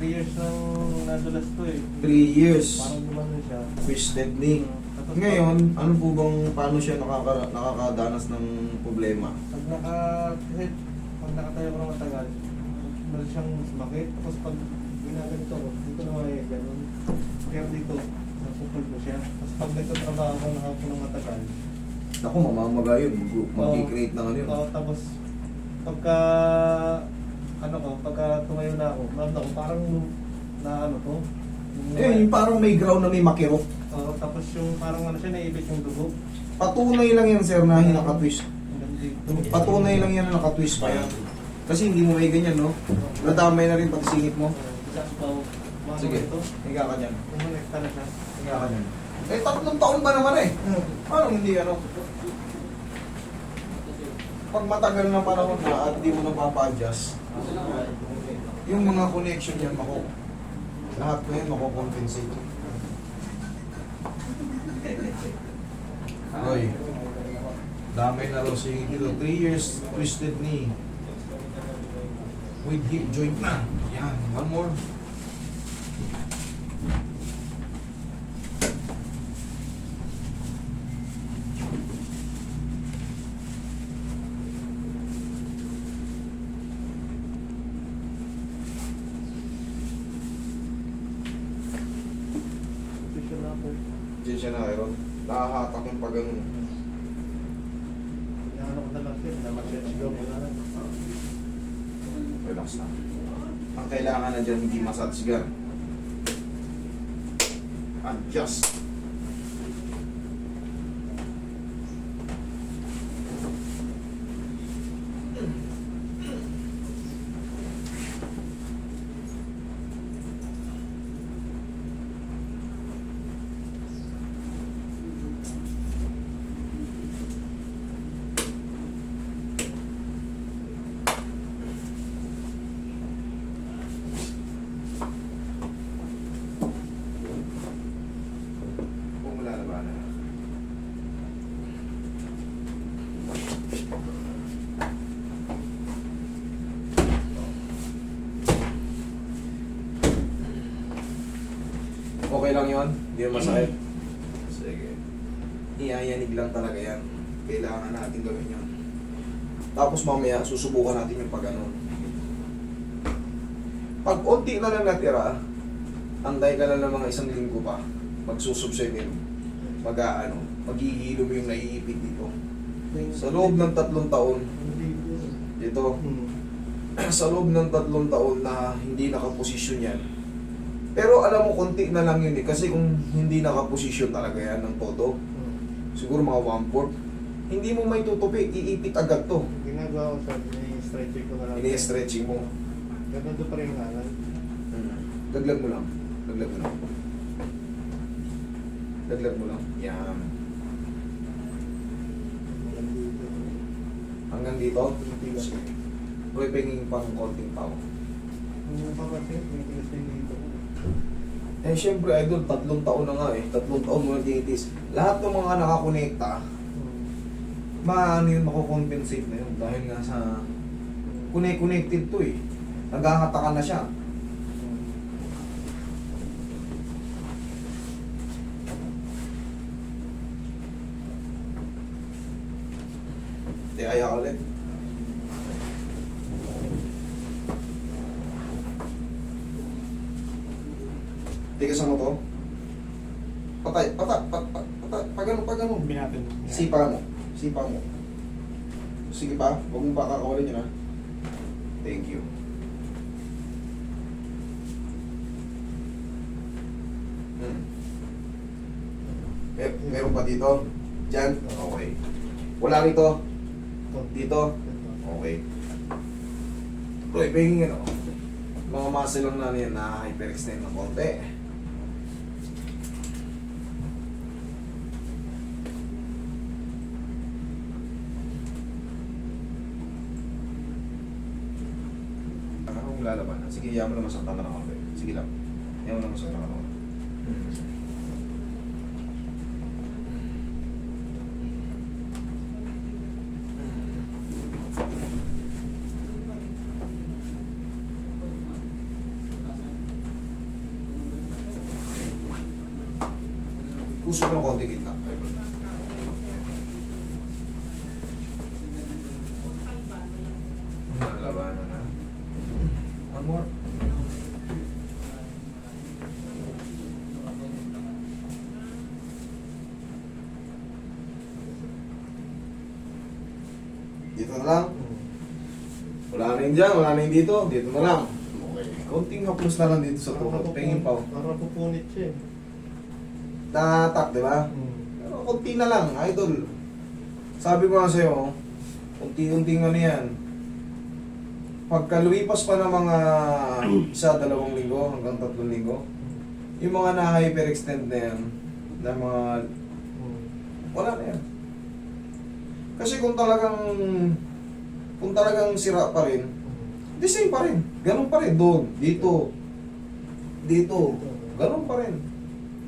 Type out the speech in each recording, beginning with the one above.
3 years nang nadulas to eh. 3 years. Parang gumano siya. Twisted knee. Tapos Ngayon, ano po bang, paano siya nakakadanas ng problema? kasi pag nakatayo ko ng matagal, meron siyang sumakit. Tapos pag ginaganito ko, dito naman eh, ganun. Kaya dito, napupul ko siya. Tapos pag nagtatrabaho ako nakapo ng matagal, Naku, mamamaga yun. Mag-create ng ano yun. tapos pagka pagka tumayo na ako, naramdaman ko parang na ano to. Yung parang may ground na may makirok. Tapos yung parang ano siya, naibig yung dugo. Patunay lang yan, sir, na nakatwist. Hanggang dito. Patunay lang yan na nakatwist pa yan. Kasi hindi mo may ganyan, no? Nadamay na rin pati singit mo. Sige, Ito, higa ka dyan. kumonekta na siya. Higa ka dyan. 3 taon ba naman eh? Paano hindi ano? Pag matagal na panahon na at di mo napapa-adjust, yung mga connection yan, lahat na yan makukompensate. Oy, damay na raw singit dito. 3 years twisted knee. With hip joint na. Yan, one more. Position na ako. Diyan siya na, Aaron. Nakahatak yung pag ano. Inaano ko na lang siya, na-massage ko muna lang. Relax na. Ang kailangan na dyan, hindi massage gun. Adjust. Kung wala na ba na. Okay lang yon, hindi mo masakit. Sige. Iyayanig lang talaga yan. Kailangan natin gawin yan. Tapos mamaya, susubukan natin yung pag ano. Pag unti na lang natira, antay ka na ng mga 1 linggo pa. Magsusubside yun. Maghihilo mo yung naiipit dito. Sa loob ng 3 taon, dito, sa loob ng 3 taon na hindi nakaposisyon yan. Pero alam mo, konti na lang yun eh. Kasi kung hindi nakaposisyon talaga yan ng todo, siguro mga 1/4, hindi mo may tutupi, iipit agad to. Ginagawa ko sa ini-stretching ko na lang. Ini-stretching mo. Ganun doon pa rin yung ngalan. Daglag mo lang. Daglag mo lang. Daglag mo lang. Yan. Hanggang dito. Sige. Pwede penging pang konting tao. Yung papansin, may tigas din dito. Eh, syempre, idol, 3 taon na nga eh. 3 taon mo nagtitis. Lahat ng mga nakakonekta, maano yun, makukompensate na yun. Dahil nga sa connected to eh. Naghahatakan na siya. Kaya ka ulit. Tigasan mo to. Patay, pagano. Binapin. Sipa mo. Sipa mo. Sige pa, huwag mo pa kakawalin yun ha. Thank you. Meron pa dito? Diyan? Okay. Wala rito? Dito? Okay. Uy, pahingin ako. Mga muscle lang na yan na hyperextend ng konti. Kung lalaban na. Sige, yaman mo lang masaktan ka ng konti. Sige lang. Yaman mo lang masaktan ka ng konti. gusto ko ng konti gitna. Labanan na. One more. Dito na lang. Wala na yun dyan, wala na yun dito. Dito na lang. Okay. Konting haplos na lang dito sa tuhod. Tingin pa. Parang pupunit siya eh. Natak, di ba? Pero konti na lang, idol. Sabi ko nga sa'yo, unti-unting ano yan. Pagka lumipas pa ng mga 1-2 linggo hanggang 3 linggo, yung mga na-hyperextend na yan, na mga, wala na yan. Kasi kung talagang sira pa rin, the same pa rin. Ganun pa rin. Doon, dito, ganun pa rin.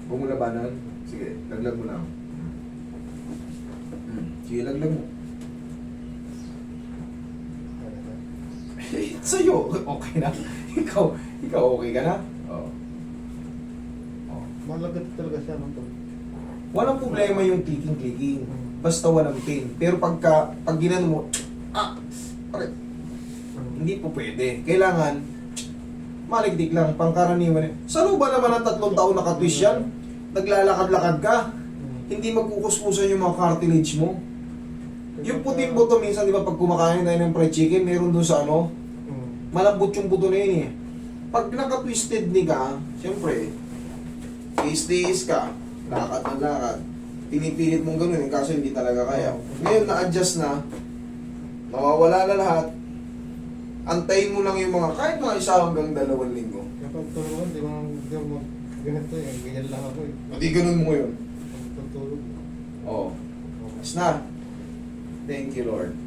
Huwag mo labanan. Sige, laglag mo lang. Sige, laglag mo. Sa'yo, okay na. Ikaw okay ka na? Oo. Malagat talaga siya no? Walang problema yung clicking. Basta walang pain. Pero pag ginano mo, pare, hindi po pwede. Kailangan, maligdik lang, pangkaraniwan. Sa loob ba naman ng 3 taon nakatwist yan? Naglalakad-lakad ka? Hindi magkukuskusan yung mga cartilage mo? Yung puting buto minsan, di ba, pag kumakain tayo ng fried chicken, meron doon sa ano, malambot yung buto na yun eh. Pag naka-twisted ni ka, siyempre, tiis ka, lakad ng lakad, pinipilit mong ganun, kaso hindi talaga kaya. Ngayon, na-adjust na, nawawala na lahat, antayin mo lang yung mga, kahit mga 1 hanggang 2 linggo. Kapag tulungan, di mo ganito eh. Ganyan lang ako eh. Pati ganun mo yun. Pag tulog. Oo. Mas na. Thank you, Lord.